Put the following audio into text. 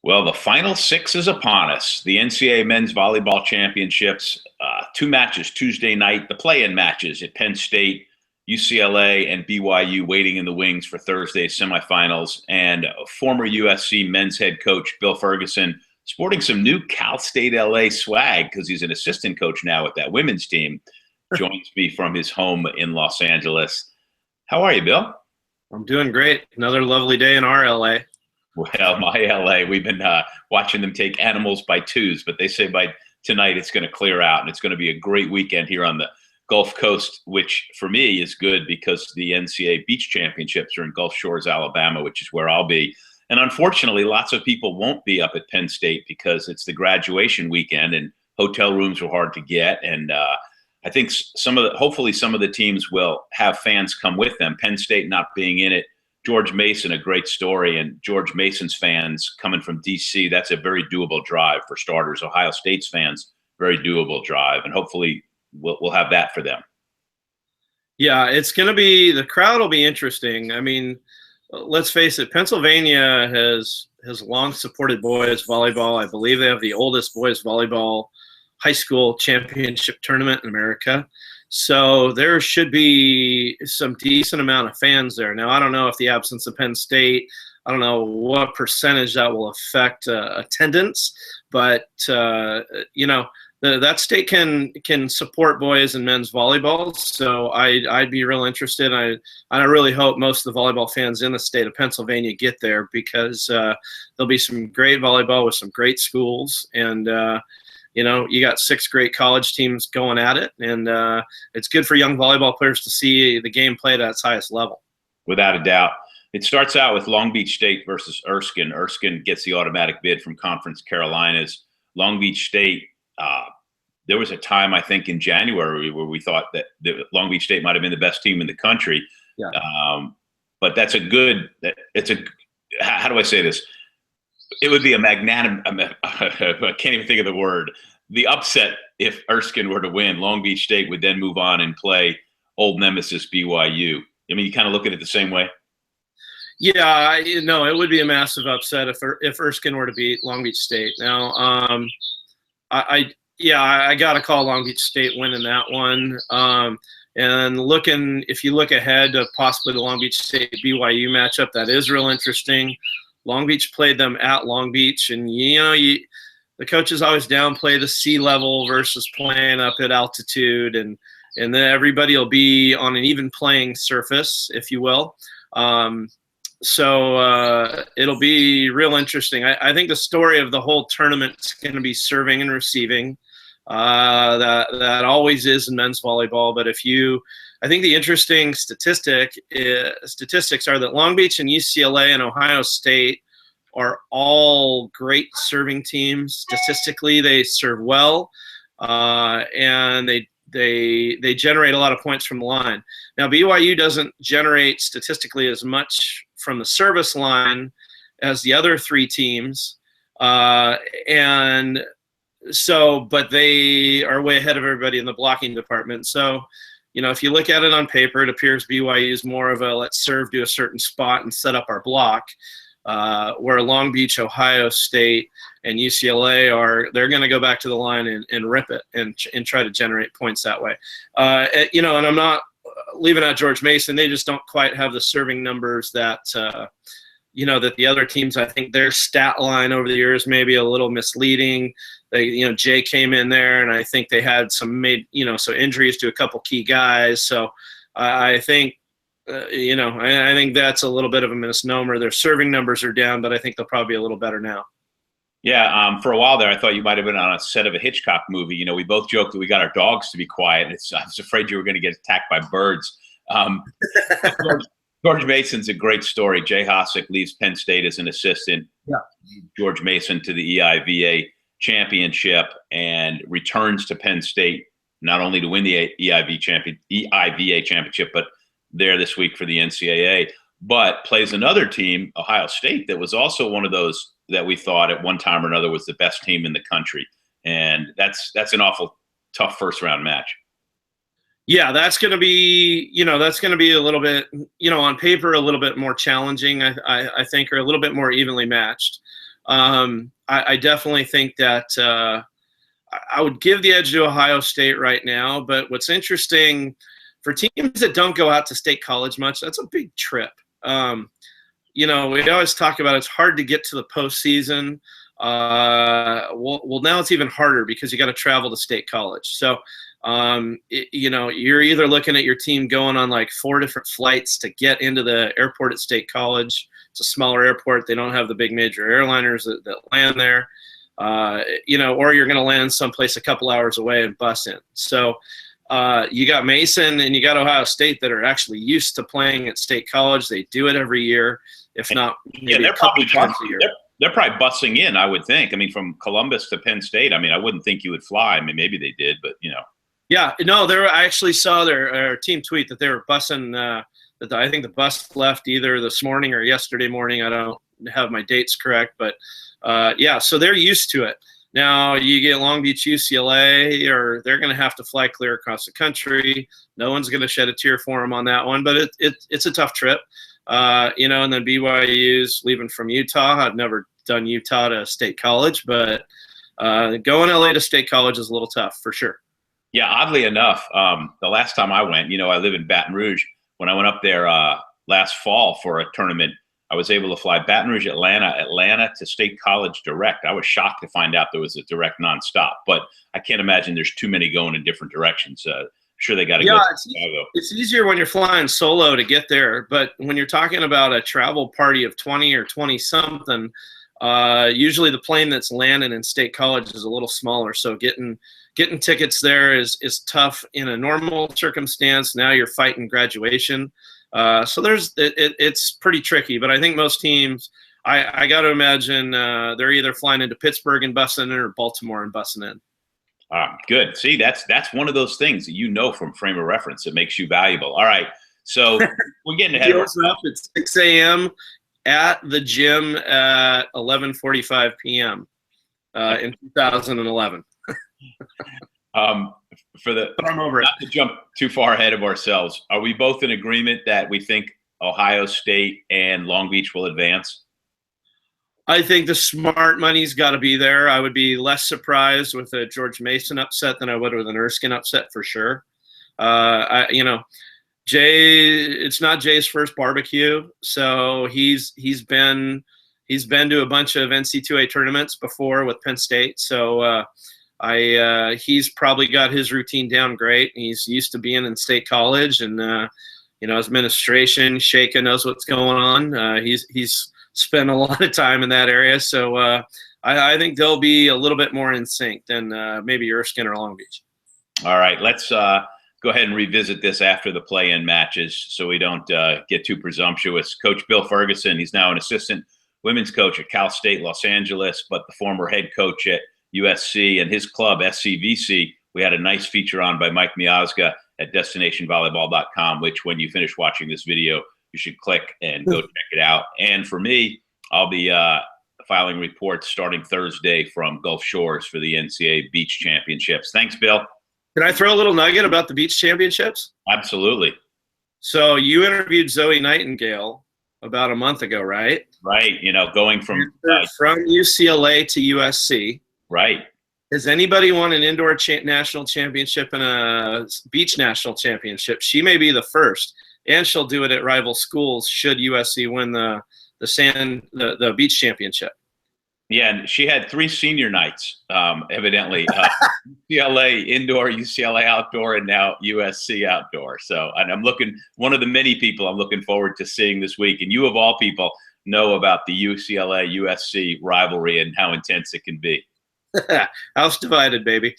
Well, the Final Six is upon us. The NCAA Men's Volleyball Championships, two matches Tuesday night, the play-in matches at Penn State, UCLA, and BYU waiting in the wings for Thursday's semifinals. And former USC men's head coach Bill Ferguson sporting some new Cal State LA swag because he's an assistant coach now with that women's team, joins me from his home in Los Angeles. How are you, Bill? I'm doing great. Another lovely day in our LA. Well, my LA, we've been watching them take animals by twos, but they say by tonight it's going to clear out, and it's going to be a great weekend here on the Gulf Coast, which for me is good because the NCAA Beach Championships are in Gulf Shores, Alabama, which is where I'll be. And unfortunately, lots of people won't be up at Penn State because it's the graduation weekend, and hotel rooms are hard to get. And I think hopefully some of the teams will have fans come with them. Penn State not being in it. George Mason, a great story, and George Mason's fans coming from D.C., that's a very doable drive for starters. Ohio State's fans, very doable drive, and hopefully we'll have that for them. Yeah, it's going to be – the crowd will be interesting. I mean, let's face it, Pennsylvania has long supported boys volleyball. I believe they have the oldest boys volleyball high school championship tournament in America. So there should be some decent amount of fans there. Now, I don't know if the absence of Penn State, I don't know what percentage that will affect attendance, but, that state can support boys and men's volleyball. So I'd be real interested. I really hope most of the volleyball fans in the state of Pennsylvania get there because there'll be some great volleyball with some great schools. And, you got 6 great college teams going at it, and it's good for young volleyball players to see the game played at its highest level. Without a doubt. It starts out with Long Beach State versus Erskine. Erskine gets the automatic bid from Conference Carolinas. Long Beach State, there was a time, I think, in January where we thought that Long Beach State might have been the best team in the country. Yeah. But how do I say this? It would be a magnanimous, I can't even think of the word, the upset if Erskine were to win. Long Beach State would then move on and play old nemesis BYU. I mean, you kind of look at it the same way? Yeah, it would be a massive upset if Erskine were to beat Long Beach State. Now, I got to call Long Beach State winning that one. And if you look ahead to possibly the Long Beach State BYU matchup, that is real interesting. Long Beach played them at Long Beach, and the coaches always downplay the sea level versus playing up at altitude, and then everybody will be on an even playing surface, if you will. So it'll be real interesting. I think the story of the whole tournament is going to be serving and receiving. That always is in men's volleyball. But I think the interesting statistics are that Long Beach and UCLA and Ohio State are all great serving teams. Statistically, they serve well, and they generate a lot of points from the line. Now, BYU doesn't generate statistically as much from the service line as the other 3 teams, but they are way ahead of everybody in the blocking department. So, if you look at it on paper, it appears BYU is more of a let's serve to a certain spot and set up our block, where Long Beach, Ohio State, and UCLA they're going to go back to the line and rip it and try to generate points that way. And I'm not leaving out George Mason. They just don't quite have the serving numbers that that the other teams. I think their stat line over the years may be a little misleading. Jay came in there, and I think they had some injuries to a couple key guys. So I think, I think that's a little bit of a misnomer. Their serving numbers are down, but I think they'll probably be a little better now. Yeah, for a while there, I thought you might have been on a set of a Hitchcock movie. We both joked that we got our dogs to be quiet. I was afraid you were going to get attacked by birds. George Mason's a great story. Jay Hosick leaves Penn State as an assistant. Yeah. George Mason to the EIVA championship and returns to Penn State not only to win the EIVA championship, but there this week for the NCAA, but plays another team, Ohio State, that was also one of those that we thought at one time or another was the best team in the country. And that's an awful tough first round match. Yeah, that's going to be, a little bit, on paper, a little bit more challenging, I think, or a little bit more evenly matched. I definitely think that I would give the edge to Ohio State right now. But what's interesting for teams that don't go out to state college much, that's a big trip. We always talk about it's hard to get to the postseason. Well, now it's even harder because you got to travel to state college. So, you're either looking at your team going on like 4 different flights to get into the airport at State College. It's a smaller airport. They don't have the big major airliners that land there. Or you're going to land someplace a couple hours away and bus in. So you got Mason and you got Ohio State that are actually used to playing at State College. They do it every year, if not maybe a couple times a year. They're probably busing in, I would think. I mean, from Columbus to Penn State, I wouldn't think you would fly. I mean, maybe they did, but, Yeah, no, I actually saw their team tweet that they were busing I think the bus left either this morning or yesterday morning. I don't have my dates correct, but so they're used to it. Now you get Long Beach, UCLA, or they're going to have to fly clear across the country. No one's going to shed a tear for them on that one, but it's a tough trip. And then BYU's leaving from Utah. I've never done Utah to State College, but going LA to State College is a little tough for sure. Yeah, oddly enough, the last time I went, I live in Baton Rouge. When I went up there last fall for a tournament, I was able to fly Baton Rouge, Atlanta to State College direct. I was shocked to find out there was a direct nonstop, but I can't imagine there's too many going in different directions. Sure, they got to go to Chicago. It's easier when you're flying solo to get there, but when you're talking about a travel party of 20 or 20-something, usually the plane that's landing in State College is a little smaller, so getting tickets there is tough in a normal circumstance. Now you're fighting graduation. So it's pretty tricky, but I think most teams, I got to imagine they're either flying into Pittsburgh and bussing in or Baltimore and bussing in. Good. See, that's one of those things that from frame of reference that makes you valuable. All right. So we're getting ahead of ourselves. It's 6 a.m. at the gym at 11:45 p.m. In 2011. But I'm over it. Not to jump too far ahead of ourselves, are we both in agreement that we think Ohio State and Long Beach will advance? I think the smart money's got to be there. I would be less surprised with a George Mason upset than I would with an Erskine upset for sure. Jay, it's not Jay's first barbecue, so he's been to a bunch of NCAA tournaments before with Penn State. So he's probably got his routine down great. He's used to being in State College, and his administration, Shaka knows what's going on. He's spent a lot of time in that area, so I think they'll be a little bit more in sync than maybe Erskine or Long Beach. All right, let's go ahead and revisit this after the play-in matches so we don't get too presumptuous. Coach Bill Ferguson, he's now an assistant women's coach at Cal State Los Angeles, but the former head coach at USC, and his club, SCVC, we had a nice feature on by Mike Miazga at destinationvolleyball.com, which when you finish watching this video, you should click and go check it out. And for me, I'll be filing reports starting Thursday from Gulf Shores for the NCAA Beach Championships. Thanks, Bill. Can I throw a little nugget about the Beach Championships? Absolutely. So you interviewed Zoe Nightingale about a month ago, right? Right. Going from UCLA to USC. Right. Does anybody want an indoor national championship and a beach national championship? She may be the first, and she'll do it at rival schools should USC win the beach championship. Yeah, and she had 3 senior nights, evidently. UCLA indoor, UCLA outdoor, and now USC outdoor. So, and I'm one of the many people I'm looking forward to seeing this week. And you, of all people, know about the UCLA-USC rivalry and how intense it can be. House divided, baby.